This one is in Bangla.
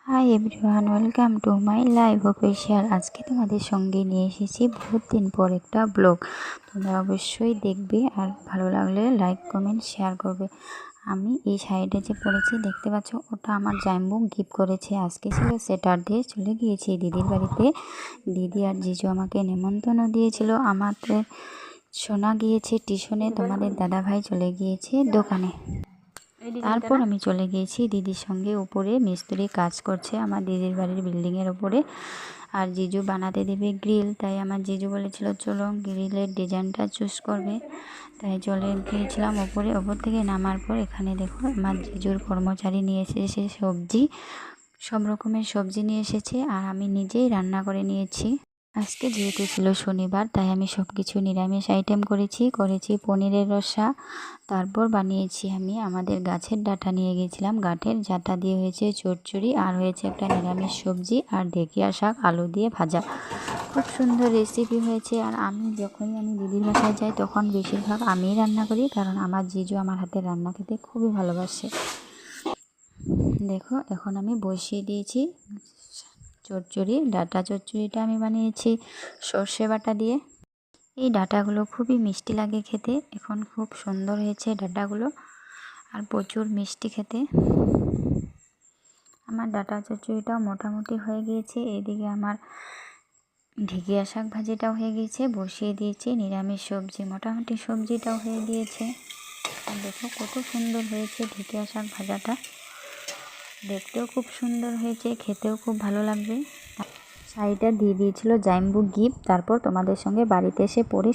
Hi everyone, welcome to my live official. আজকে তোমাদের সঙ্গে নিয়ে এসেছি বহুত দিন পর একটা ব্লগ। তোমরা অবশ্যই দেখবে আর ভালো লাগলে লাইক কমেন্ট শেয়ার করবে। আমি এই শাড়িটা যে পরেছি দেখতে পাচ্ছ, ওটা আমার জামাইবাবু গিফট করেছে। আজকে ছিল স্যাটারডে, চলে গিয়েছি দিদির বাড়িতে। দিদি আর জিজু আমাকে নেমন্তন্ন দিয়েছিল। আমাদের শোনা গিয়েছে টিউশনে, তোমাদের দাদাভাই চলে গিয়েছে দোকানে। তারপর আমি চলে গিয়েছি দিদির সঙ্গে। উপরে মিস্ত্রি কাজ করছে আমার দিদির বাড়ির বিল্ডিংয়ের ওপরে, আর জিজু বানাতে দেবে গ্রিল। তাই আমার জিজু বলেছিল চলো গ্রিলের ডিজাইনটা চুজ করবে, তাই চলে গিয়েছিলাম ওপরে। ওপর থেকে নামার পর এখানে দেখো আমার জিজুর কর্মচারী নিয়ে এসেছে সবজি, সব রকমের সবজি নিয়ে এসেছে, আর আমি নিজেই রান্না করে নিয়েছি। আজকে যেহেতু ছিল শনিবার, তাই আমি সব কিছু নিরামিষ আইটেম করেছি পনিরের রসা। তারপর বানিয়েছি আমি আমাদের গাছের ডাঁটা নিয়ে গেছিলাম, গাছের ডাঁটা দিয়ে হয়েছে চচ্চড়ি, আর হয়েছে একটা নিরামিষ সবজি আর ঢেঁকিয়া শাক আলু দিয়ে ভাজা। খুব সুন্দর রেসিপি হয়েছে। আর আমি যখনই দিদির বাসায় যাই তখন বেশিরভাগ আমিই রান্না করি, কারণ আমার জিজু আমার হাতে রান্না খেতে খুবই ভালোবাসে। দেখো এখন আমি বসিয়ে দিয়েছি চচ্চড়ি। ডাঁটা চচ্চড়িটা আমি বানিয়েছি সর্ষে বাটা দিয়ে। এই ডাঁটাগুলো খুবই মিষ্টি লাগে খেতে। এখন খুব সুন্দর হয়েছে ডাঁটাগুলো, আর প্রচুর মিষ্টি খেতে। আমার ডাঁটা চচ্চড়িটাও মোটামুটি হয়ে গিয়েছে। এদিকে আমার ঢেঁকিয়া শাক ভাজিটাও হয়ে গিয়েছে, বসিয়ে দিয়েছি নিরামিষ সবজি। মোটামুটি সবজিটাও হয়ে গিয়েছে। আর দেখো কত সুন্দর হয়েছে ঢেঁকিয়া শাক ভাজাটা, দেখতেও খুব সুন্দর হয়েছে, খেতেও খুব ভালো লাগবে। শাড়িটা দিয়ে দিয়েছিল জামাইবাবু গিফট। তারপর তোমাদের সঙ্গে বাড়িতে এসে পরে